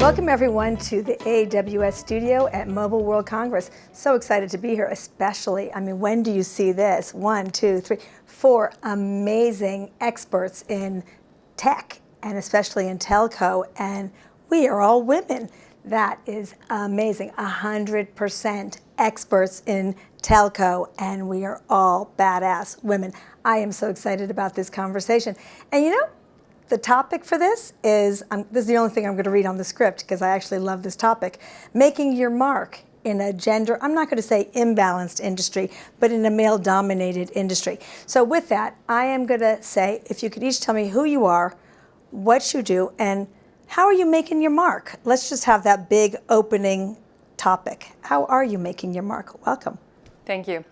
Welcome everyone to the AWS studio at Mobile World Congress. So excited to be here, especially, when do you see this? 1, 2, 3, 4 amazing experts in tech and especially in telco, and we are all women. That is amazing. 100% experts in telco, and we are all badass women. I am so excited about this conversation. And the topic for this is the only thing I'm going to read on the script because I actually love this topic. Making your mark in a gender, I'm not going to say imbalanced industry, but in a male-dominated industry. So with that, I am going to say, if you could each tell me who you are, what you do, and how are you making your mark? Let's just have that big opening topic. How are you making your mark? Welcome. Thank you.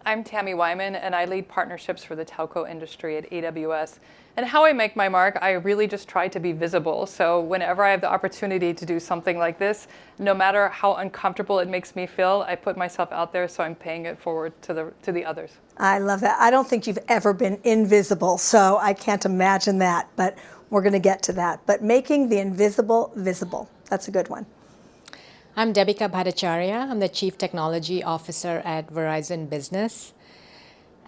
I'm Tammy Whyman, and I lead partnerships for the telco industry at AWS. And how I make my mark, I really just try to be visible. So whenever I have the opportunity to do something like this, no matter how uncomfortable it makes me feel, I put myself out there so I'm paying it forward to the others. I love that. I don't think you've ever been invisible, so I can't imagine that, but we're going to get to that. But making the invisible visible, that's a good one. I'm Debika Bhattarcharya. I'm the Chief Technology Officer at Verizon Business.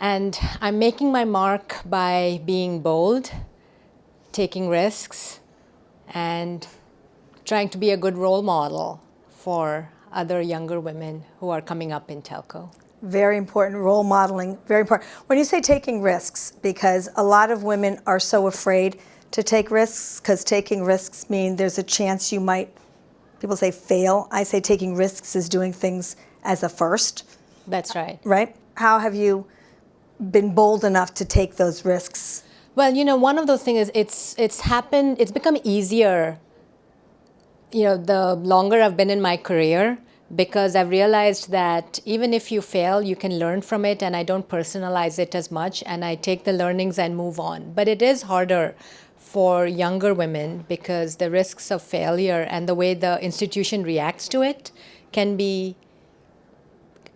And I'm making my mark by being bold, taking risks, and trying to be a good role model for other younger women who are coming up in telco. Very important, role modeling, very important. When you say taking risks, because a lot of women are so afraid to take risks, because taking risks mean there's a chance you might, people say fail. I say taking risks is doing things as a first. That's right. Right? How have you been bold enough to take those risks? Well, one of those things is it's become easier, the longer I've been in my career, because I've realized that even if you fail, you can learn from it, and I don't personalize it as much, and I take the learnings and move on. But it is harder for younger women because the risks of failure and the way the institution reacts to it can be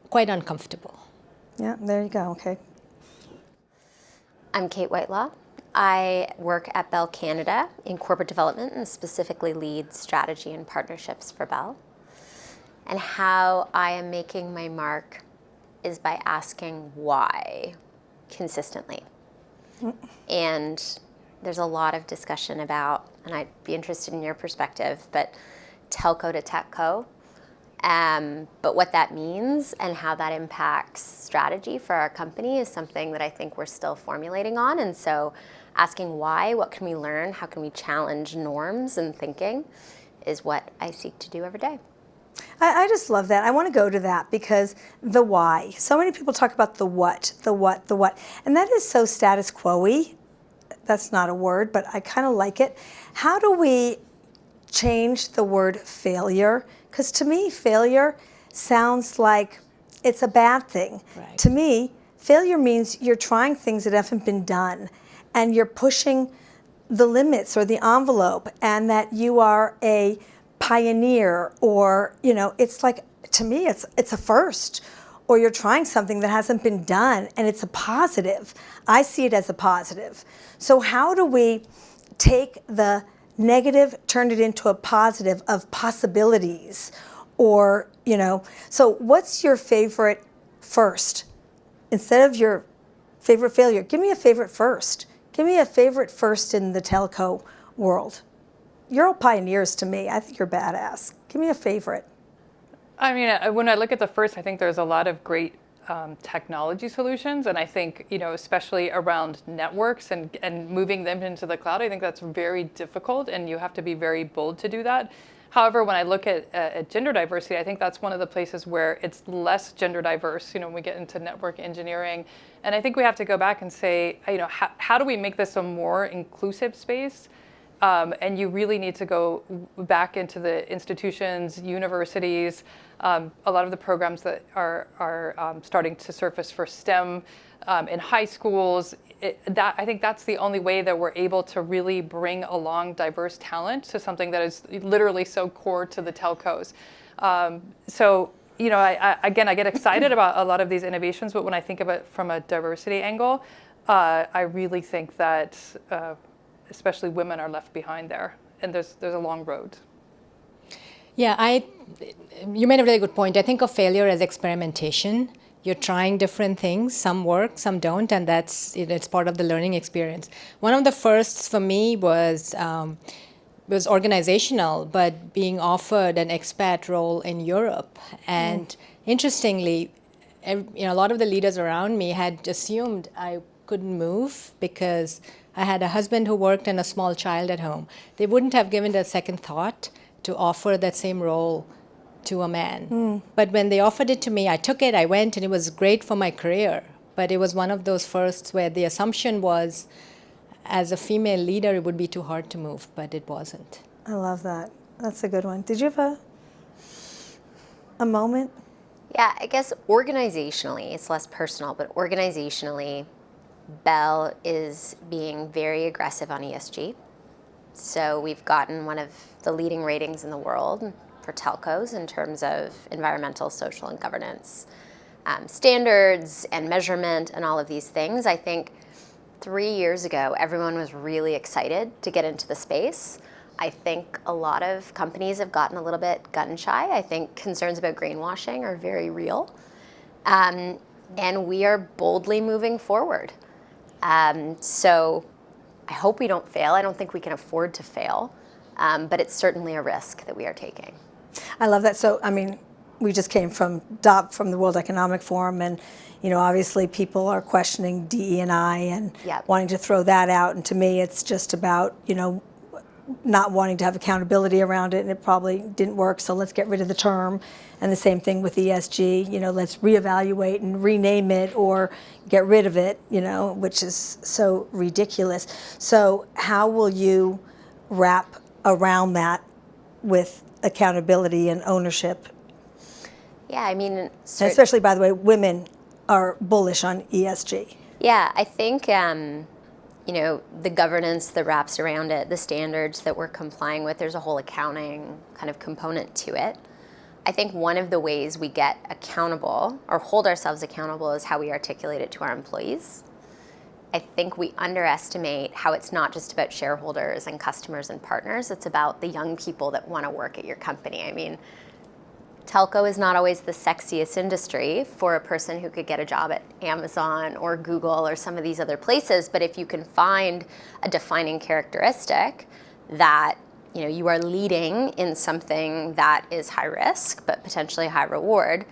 quite uncomfortable. Yeah, there you go. Okay. I'm Kate Whitelaw. I work at Bell Canada in corporate development and specifically lead strategy and partnerships for Bell. And how I am making my mark is by asking why consistently. And there's a lot of discussion about, and I'd be interested in your perspective, but telco to techco. But what that means and how that impacts strategy for our company is something that I think we're still formulating on. And so asking why, what can we learn, how can we challenge norms and thinking is what I seek to do every day. I just love that. I want to go to that because the why. So many people talk about the what. And that is so status quo-y. That's not a word, but I kind of like it. How do we change the word failure? Because to me, failure sounds like it's a bad thing. Right. To me, failure means you're trying things that haven't been done and you're pushing the limits or the envelope, and that you are a pioneer, or, it's like, to me, it's a first, or you're trying something that hasn't been done and it's a positive. I see it as a positive. So how do we take the negative, turn it into a positive of possibilities? Or, so what's your favorite first? Instead of your favorite failure, give me a favorite first. Give me a favorite first in the telco world. You're all pioneers to me. I think you're badass. Give me a favorite. When I look at the first, I think there's a lot of great technology solutions, and I think especially around networks and moving them into the cloud, I think that's very difficult, and you have to be very bold to do that. However, when I look at gender diversity, I think that's one of the places where it's less gender diverse, when we get into network engineering. And I think we have to go back and say, how do we make this a more inclusive space? And you really need to go back into the institutions, universities, a lot of the programs that are starting to surface for STEM in high schools. I think that's the only way that we're able to really bring along diverse talent to something that is literally so core to the telcos. I get excited about a lot of these innovations, but when I think of it from a diversity angle, I really think that especially women are left behind there, and there's a long road. Yeah, you made a really good point. I think of failure as experimentation. You're trying different things. Some work, some don't, and it's part of the learning experience. One of the firsts for me was organizational, but being offered an expat role in Europe. And interestingly, a lot of the leaders around me had assumed I couldn't move because I had a husband who worked and a small child at home. They wouldn't have given it a second thought to offer that same role to a man. But when they offered it to me, I took it, I went, and it was great for my career. But it was one of those firsts where the assumption was, as a female leader, it would be too hard to move, but it wasn't. I love that. That's a good one. Did you have a moment? Yeah, I guess organizationally, it's less personal, but organizationally, Bell is being very aggressive on ESG. So we've gotten one of the leading ratings in the world for telcos in terms of environmental, social, and governance standards and measurement and all of these things. I think 3 years ago, everyone was really excited to get into the space. I think a lot of companies have gotten a little bit gun shy. I think concerns about greenwashing are very real. And we are boldly moving forward. So I hope we don't fail. I don't think we can afford to fail. But it's certainly a risk that we are taking. I love that. So, I mean, we just came from the World Economic Forum, and obviously people are questioning DE&I and wanting to throw that out. And to me, it's just about not wanting to have accountability around it, and it probably didn't work. So let's get rid of the term. And the same thing with ESG. Let's reevaluate and rename it or get rid of it. Which is so ridiculous. So how will you wrap around that with accountability and ownership? Yeah, I mean, especially, by the way, women are bullish on ESG. Yeah, I think the governance that wraps around it, the standards that we're complying with, there's a whole accounting kind of component to it. I think one of the ways we get accountable or hold ourselves accountable is how we articulate it to our employees. I think we underestimate how it's not just about shareholders and customers and partners, it's about the young people that want to work at your company. I mean, telco is not always the sexiest industry for a person who could get a job at Amazon or Google or some of these other places, but if you can find a defining characteristic that you are leading in something that is high risk but potentially high reward,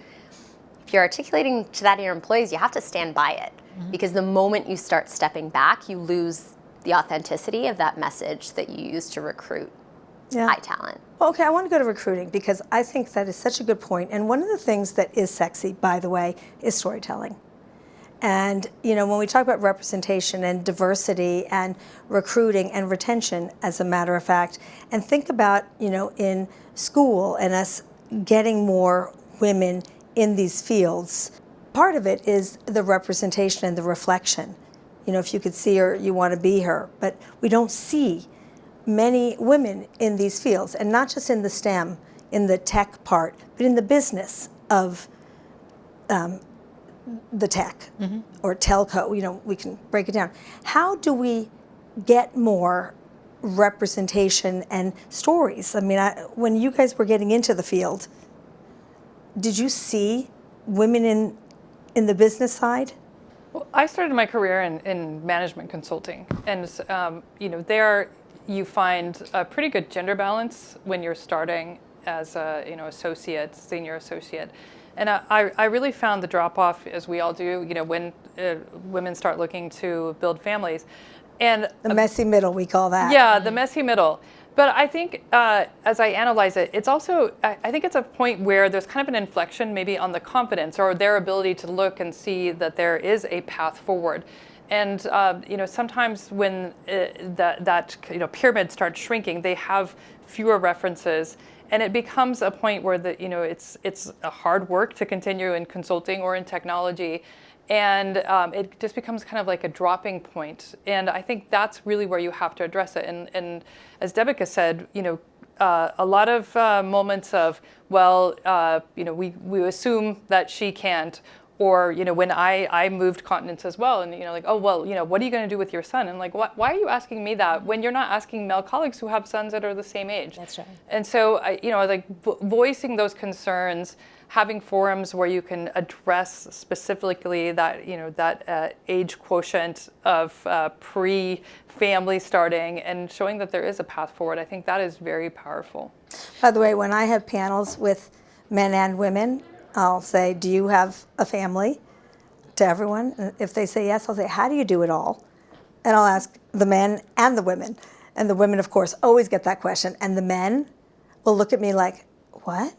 if you're articulating to that to your employees, you have to stand by it. Because the moment you start stepping back, you lose the authenticity of that message that you use to recruit high talent. Well, okay, I want to go to recruiting because I think that is such a good point. And one of the things that is sexy, by the way, is storytelling. And when we talk about representation and diversity and recruiting and retention, as a matter of fact, and think about in school and us getting more women in these fields. Part of it is the representation and the reflection. If you could see her, you want to be her. But we don't see many women in these fields, and not just in the STEM, in the tech part, but in the business of the tech or telco. We can break it down. How do we get more representation and stories? I mean, when you guys were getting into the field, did you see women in the business side? Well, I started my career in management consulting, and there you find a pretty good gender balance when you're starting as a associate, senior associate, and I really found the drop off, as we all do, when women start looking to build families, and the messy middle, we call that. Yeah, the messy middle. But I think as I analyze it, it's also, I think it's a point where there's kind of an inflection maybe on the confidence or their ability to look and see that there is a path forward. And sometimes when that pyramid starts shrinking, they have fewer references, and it becomes a point where it's a hard work to continue in consulting or in technology. And it just becomes kind of like a dropping point. And I think that's really where you have to address it. And as Debika said, a lot of moments of, we assume that she can't, Or, when I moved continents as well, and, like, oh, well, what are you going to do with your son? And like, why are you asking me that when you're not asking male colleagues who have sons that are the same age? That's right. And so, voicing those concerns, having forums where you can address specifically that, that age quotient of pre-family starting, and showing that there is a path forward, I think that is very powerful. By the way, when I have panels with men and women, I'll say, do you have a family? To everyone. And if they say yes, I'll say, how do you do it all? And I'll ask the men and the women. And the women, of course, always get that question. And the men will look at me like, what?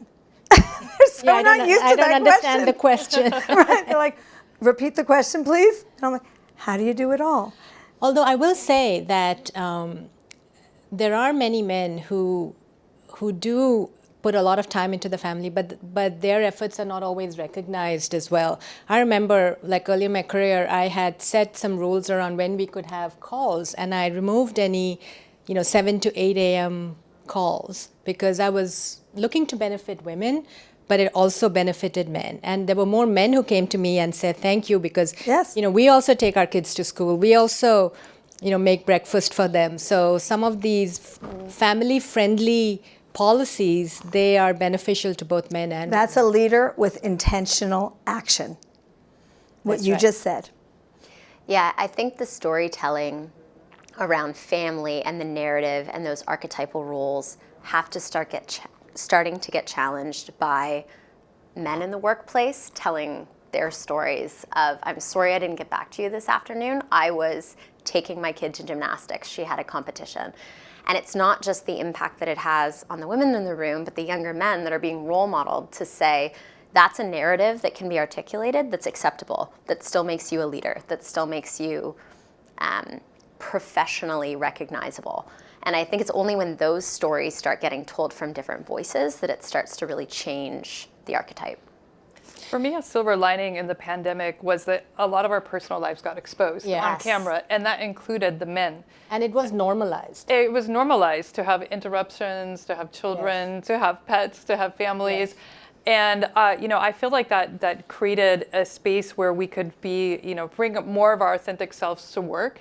They're so not used to that question. I don't understand the question. Right? They're like, repeat the question, please. And I'm like, how do you do it all? Although I will say that there are many men who do put a lot of time into the family, but their efforts are not always recognized as well. I remember, like early in my career, I had set some rules around when we could have calls, and I removed any, 7 to 8 a.m. calls, because I was looking to benefit women, but it also benefited men. And there were more men who came to me and said, thank you, because Yes. we also take our kids to school. We also, make breakfast for them. So some of these family-friendly policies, they are beneficial to both men and That's a leader with intentional action. What That's you right. just said. Yeah, I think the storytelling around family and the narrative and those archetypal roles have to starting to get challenged by men in the workplace telling their stories of, I'm sorry I didn't get back to you this afternoon. I was taking my kid to gymnastics. She had a competition. And it's not just the impact that it has on the women in the room, but the younger men that are being role modeled to say, that's a narrative that can be articulated, that's acceptable, that still makes you a leader, that still makes you professionally recognizable. And I think it's only when those stories start getting told from different voices that it starts to really change the archetype. For me, a silver lining in the pandemic was that a lot of our personal lives got exposed on Yes. camera, and that included the men. And it was normalized. It was normalized to have interruptions, to have children, to have pets, to have families. Yes. And, I feel like that created a space where we could be, bring more of our authentic selves to work,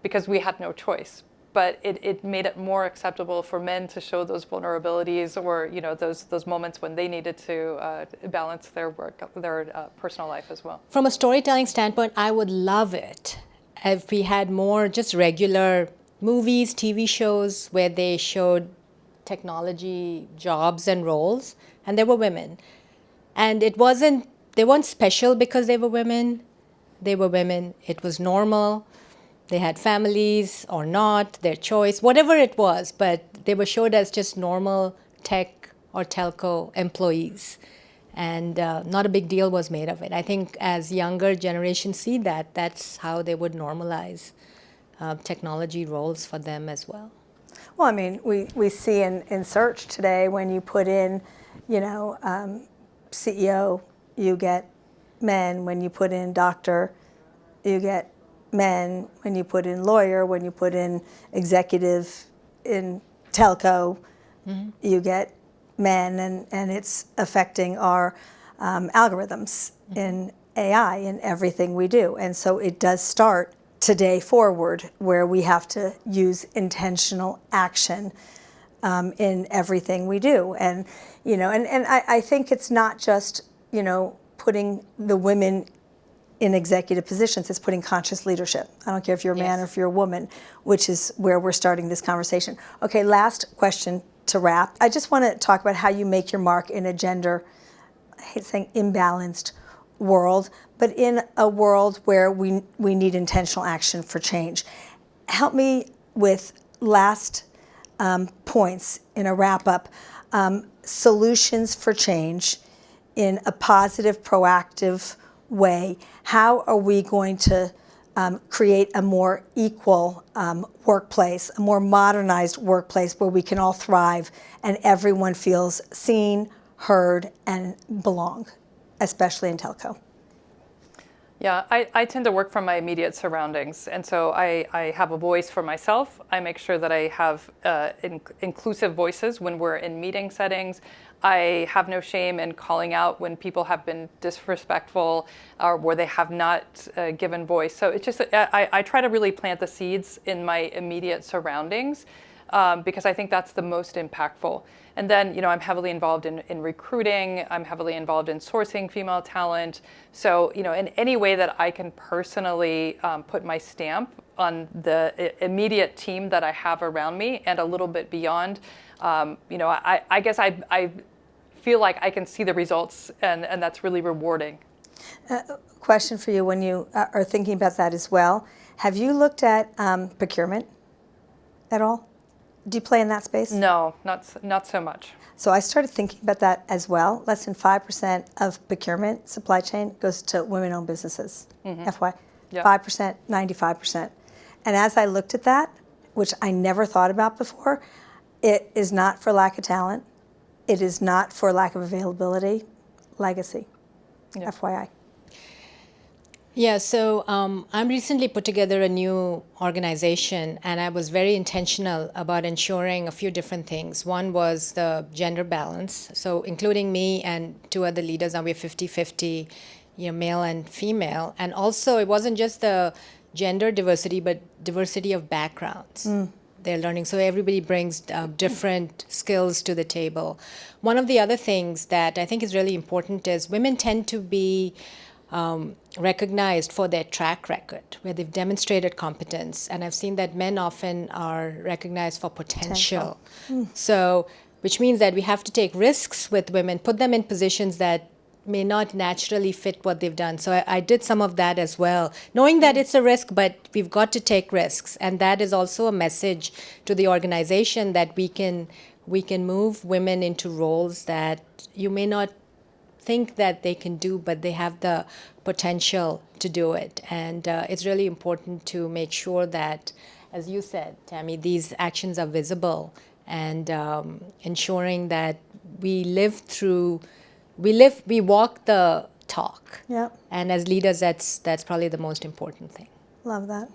because we had no choice. But it made it more acceptable for men to show those vulnerabilities, or those moments when they needed to balance their work, their personal life as well. From a storytelling standpoint, I would love it if we had more just regular movies, TV shows where they showed technology jobs and roles, and there were women. And they weren't special because they were women. They were women. It was normal. They had families or not, their choice, whatever it was, but they were showed as just normal tech or telco employees. And not a big deal was made of it. I think as younger generations see that, that's how they would normalize technology roles for them as well. Well, I mean, we see in search today, when you put in, CEO, you get men. When you put in doctor, you get men. When you put in lawyer, when you put in executive in telco, you get men, and it's affecting our algorithms in AI in everything we do. And so it does start today forward, where we have to use intentional action in everything we do. And I think it's not just putting the women in executive positions, it's putting conscious leadership. I don't care if you're a man or if you're a woman, which is where we're starting this conversation. Okay, last question to wrap. I just want to talk about how you make your mark in a gender, I hate saying imbalanced world, but in a world where we need intentional action for change. Help me with last points in a wrap-up, solutions for change in a positive, proactive way. How are we going to create a more equal workplace, a more modernized workplace where we can all thrive and everyone feels seen, heard, and belong, especially in telco? Yeah, I tend to work from my immediate surroundings. And so I have a voice for myself. I make sure that I have inclusive voices when we're in meeting settings. I have no shame in calling out when people have been disrespectful or where they have not given voice. So it's just, I try to really plant the seeds in my immediate surroundings because I think that's the most impactful. And then, I'm heavily involved in recruiting. I'm heavily involved in sourcing female talent. So, in any way that I can personally put my stamp on the immediate team that I have around me and a little bit beyond, I guess I feel like I can see the results, and that's really rewarding. Question for you when you are thinking about that as well. Have you looked at procurement at all? Do you play in that space? No, not so much. So I started thinking about that as well. Less than 5% of procurement supply chain goes to women-owned businesses, FY. Yeah. 5%, 95%. And as I looked at that, which I never thought about before, it is not for lack of talent. It is not for lack of availability. Legacy, FYI. Yeah, so I recently put together a new organization, and I was very intentional about ensuring a few different things. One was the gender balance, so including me and two other leaders, now we're 50-50, male and female. And also, it wasn't just the gender diversity, but diversity of backgrounds. They're learning. So everybody brings different skills to the table. One of the other things that I think is really important is women tend to be recognized for their track record, where they've demonstrated competence. And I've seen that men often are recognized for potential. So, which means that we have to take risks with women, put them in positions that may not naturally fit what they've done. So I did some of that as well, knowing that it's a risk, but we've got to take risks. And that is also a message to the organization that we can move women into roles that you may not think that they can do, but they have the potential to do it. And it's really important to make sure that, as you said, Tammy, these actions are visible and ensuring that we walk the talk. Yeah. And as leaders, that's probably the most important thing. Love that.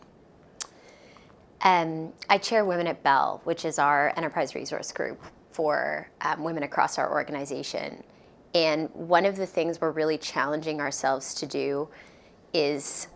I chair Women at Bell, which is our enterprise resource group for women across our organization. And one of the things we're really challenging ourselves to do is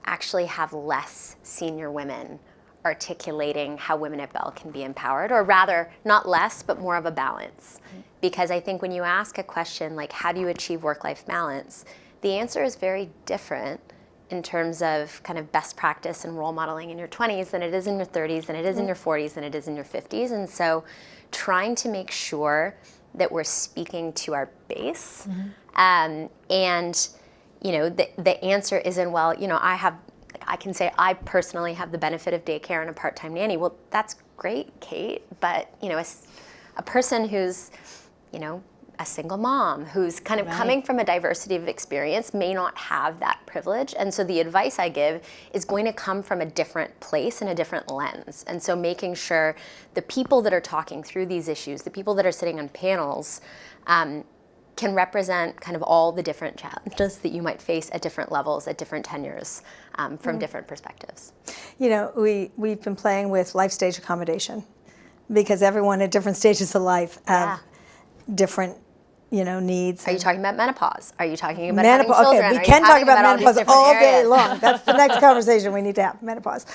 actually have less senior women articulating how women at Bell can be empowered, or rather, not less, but more of a balance. Because I think when you ask a question like, how do you achieve work-life balance, the answer is very different in terms of kind of best practice and role modeling in your 20s than it is in your 30s, than it is in your 40s, than it is in your 50s. And so trying to make sure that we're speaking to our base. And, the answer isn't, well, I can say I personally have the benefit of daycare and a part-time nanny. Well, that's great, Kate, but, a person who's, a single mom who's kind of coming from a diversity of experience may not have that privilege. And so the advice I give is going to come from a different place and a different lens. And so making sure the people that are talking through these issues, the people that are sitting on panels, can represent kind of all the different challenges that you might face at different levels, at different tenures, from different perspectives. We've been playing with life stage accommodation because everyone at different stages of life have different needs. Are you talking about menopause? Are you talking about menopause? having children? Okay, we can talk about menopause all day long. That's the next conversation we need to have, menopause.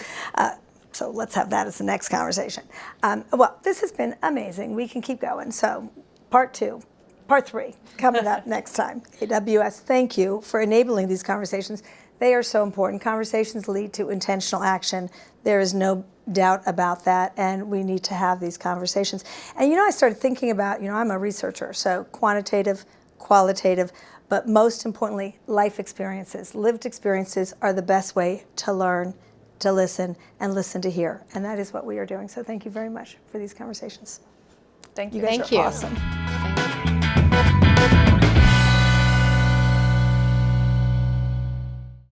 So let's have that as the next conversation. Well, this has been amazing. We can keep going. So part 3 coming up next time. AWS, thank you for enabling these conversations. They are so important. Conversations lead to intentional action. There is no doubt about that, and we need to have these conversations. And I started thinking about, I'm a researcher, so quantitative, qualitative, but most importantly, life experiences. Lived experiences are the best way to learn, to listen, and listen to hear. And that is what we are doing. So thank you very much for these conversations. Thank you. You guys are awesome.